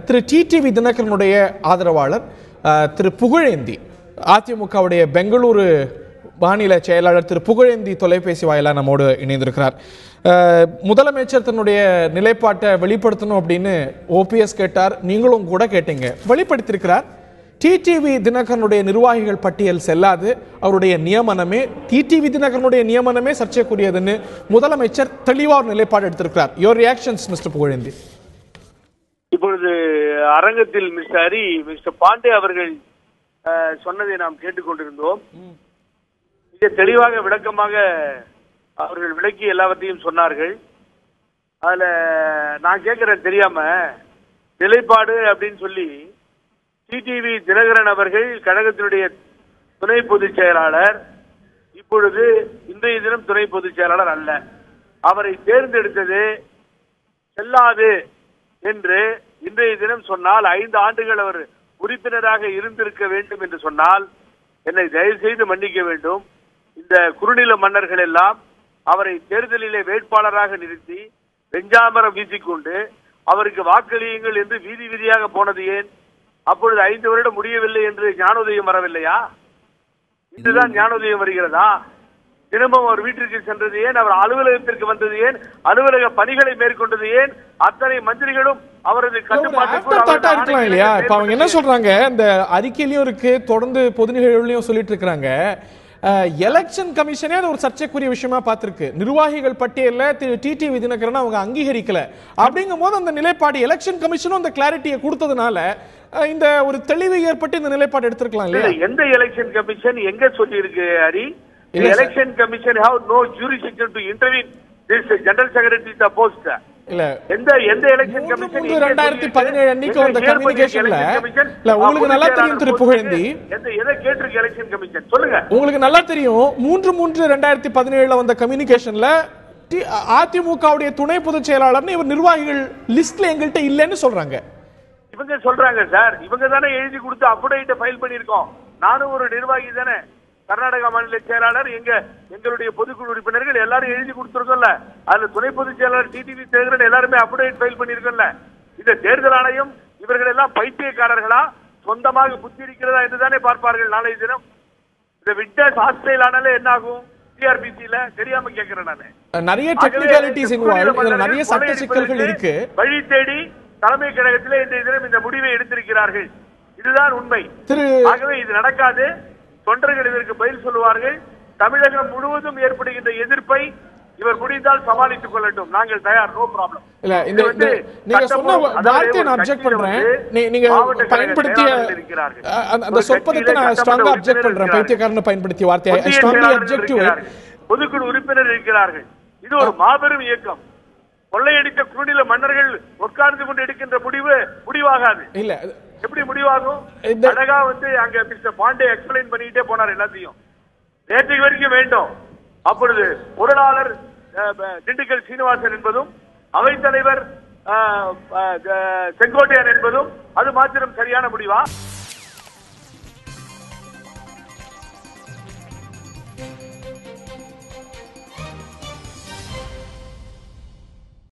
திரு TTV தினகரனுடைய ஆதரவாளர் திரு புகழேந்தி, அதிமுகவுடைய பெங்களூரு மாநில செயலாளர் திரு புகழேந்தி தொலைபேசி வாயிலாக நம்மோடு இணைந்திருக்கிறார். முதலமைச்சர் தன்னுடைய நிலைப்பாட்டை வெளிப்படுத்தணும் அப்படின்னு ஓபிஎஸ் கேட்டார், நீங்களும் கூட கேட்டீங்க, வெளிப்படுத்தியிருக்கிறார். டிடிவி தினகரனுடைய நிர்வாகிகள் பட்டியல் செல்லாது, அவருடைய நியமனமே டிடிவி தினகரனுடைய நியமனமே சர்ச்சைக்குரியதுன்னு முதலமைச்சர் தெளிவான நிலைப்பாடு எடுத்திருக்கிறார். Your reactions mister Pugazhendhi. இப்பொழுது அரங்கத்தில் மிஸ்டர் பாண்டே அவர்கள் சொன்னதை நாம் கேட்டுக்கொண்டிருந்தோம். மிக தெளிவாக விளக்கமாக அவர்கள் விளக்கி எல்லாவற்றையும் சொன்னார்கள். அதுல நான் கேட்கிறேன், தெரியாம நிலைப்பாடு அப்படின்னு சொல்லி டிடிவி தினகரன் அவர்கள் கழகத்தினுடைய துணை பொதுச் செயலாளர், இப்பொழுது இன்றைய தினம் துணை பொதுச் செயலாளர் அல்ல, அவரை தேர்ந்தெடுத்தது செல்லாது என்று இன்றைய தினம் சொன்னால் 5 ஆண்டுகள் அவர் உறுப்பினராக இருந்திருக்க வேண்டும் என்று சொன்னால் என்னை தயவு செய்து மன்னிக்க வேண்டும். இந்த குறுநில மன்னர்கள் எல்லாம் அவரை தேர்தலிலே வேட்பாளராக நிறுத்தி வெஞ்சாமரம் வீசிக்கொண்டு அவருக்கு வாக்களியுங்கள் என்று வீதி வீதியாக போனது ஏன்? அப்பொழுது 5 வருடம் முடியவில்லை என்று ஞானோதயம் வரவில்லையா? இன்றுதான் ஞானோதயம் வருகிறதா? தினமும் அவர் வீட்டிற்கு சென்றது ஏன்? அவர் அலுவலகத்திற்கு வந்தது ஏன்? அலுவலக பணிகளை மேற்கொண்டது ஏன்? அத்தனை மந்திரிகளும் அவரது கட்டுப்பாட்டு இல்லையா? இப்ப அவங்க என்ன சொல்றாங்க, இந்த அறிக்கையிலயும் இருக்கு, தொடர்ந்து பொது நிகழ்வுலயும் சொல்லிட்டு இருக்காங்க, எலெக்ஷன் கமிஷனே அது ஒரு சர்ச்சைக்குரிய விஷயமா பார்த்திருக்கு. நிர்வாகிகள் பட்டியல்ல திரு டிடிவி தினகரன் அவங்க அங்கீகரிக்கல. அப்படிங்கும் போது அந்த நிலைப்பாடு எலெக்ஷன் கமிஷனும் அந்த கிளாரிட்டியை கொடுத்ததுனால இந்த ஒரு தெளிவு ஏற்பட்டு இந்த நிலைப்பாடு எடுத்திருக்கலாம் இல்லையா? எந்த எலெக்ஷன் கமிஷன் எங்க சொல்லி இருக்கு Hari? Election commission have no jurisdiction to intervene. This general secretary is the post. இல்ல எந்த எலெக்ஷன் கமிஷன் 2017 அன்னைக்கு வந்த கம்யூனிகேஷன்ல இல்ல உங்களுக்கு நல்லா தெரியும் திரு புகழேந்தி, எதை கேட்டிருக்கு எலெக்ஷன் கமிஷன் சொல்லுங்க. உங்களுக்கு நல்லா தெரியும் 3/3/2017 வந்த கம்யூனிகேஷன்ல அதிமுகவுடைய துணை பொதுச் செயலாளர்னு இவர் நிர்வாகிகள் லிஸ்ட்ல எங்கள்கிட்ட இல்லைன்னு சொல்றாங்க. இவங்க சொல்றாங்க சார், இவங்க தானே எழுதி கொடுத்து அப்டேட் ஃபைல் பண்ணிருக்கோம். நானும் ஒரு நிர்வாகி தானே, கர்நாடகா மாநில செயலாளர், எங்களுடைய பொதுக்குழு உறுப்பினர்கள் எல்லாரும் எழுதி கொடுத்திருக்கோம்ல. அதுல துணை பொதுச் செயலாளர் டிடிவி தினகரன் எல்லாருமே அப்டேட் ஃபைல் பண்ணிருக்கோம்ல. இந்த தேர்தல் ஆணையம் இவர்கள் எல்லாம் பைத்தியக்காரர்களா, சொந்தமாக புத்தி இருக்கிறதா என்றுதானே பார்ப்பார்கள். நாளைய தினம் இந்த விட்னஸ் ஹாஸ்டல் ஆனாலே என்ன ஆகும்? டிஆர்பிசில தெரியாம கேட்கிறேன் நானு. நிறைய டெக்னிகாலிட்டிஸ் இன்வால்வ், இதுல நிறைய சட்ட சிக்கல்கள் இருக்கு. வழி தேடி தலைமை கழகத்திலே இன்றைய தினம் இந்த முடிவை எடுத்திருக்கிறார்கள். இதுதான் உண்மை. ஆகவே இது நடக்காது. தொண்டர்கள் இதற்கு பதில் சொல்லுவார்கள். தமிழகம் முழுவதும் ஏற்படுகின்ற எதிர்ப்பை இவர் முடிந்தால் சமாளித்துக் கொள்ளட்டும். நாங்கள் தயார், நோ ப்ராப்ளம். இல்ல இந்த நீங்க சொன்ன வார்த்தையை நான் அப்ஜெக்ட் பண்றேன். நீங்க பயன்படுத்திய அந்த சொற்பதத்தை நான் ஸ்ட்ராங்கா அப்ஜெக்ட் பண்றேன். பைத்தியக்காரன் பயன்படுத்திய வார்த்தையை I strongly object to it. பொதுக்குழு உறுப்பினர் இருக்கிறார்கள். இது ஒரு மாபெரும் இயக்கம். கொள்ளையடித்த குறுநில மன்னர்கள் உட்கார்ந்து கொண்டு எடுக்கின்ற முடிவாகாது. இல்ல எப்படி முடிவாகும்? அழகா அங்க மிஸ்டர் பாண்டே எக்ஸ்பிளைன் பண்ணிட்டே போனார் எல்லாத்தையும். நேற்றைக்கு வரைக்கும் வேண்டும். அப்பொழுது பொருளாளர் திண்டுக்கல் சீனிவாசன் என்பதும் அவைத்தலைவர் செங்கோட்டையன் என்பதும் அது மாத்திரம் சரியான முடிவா?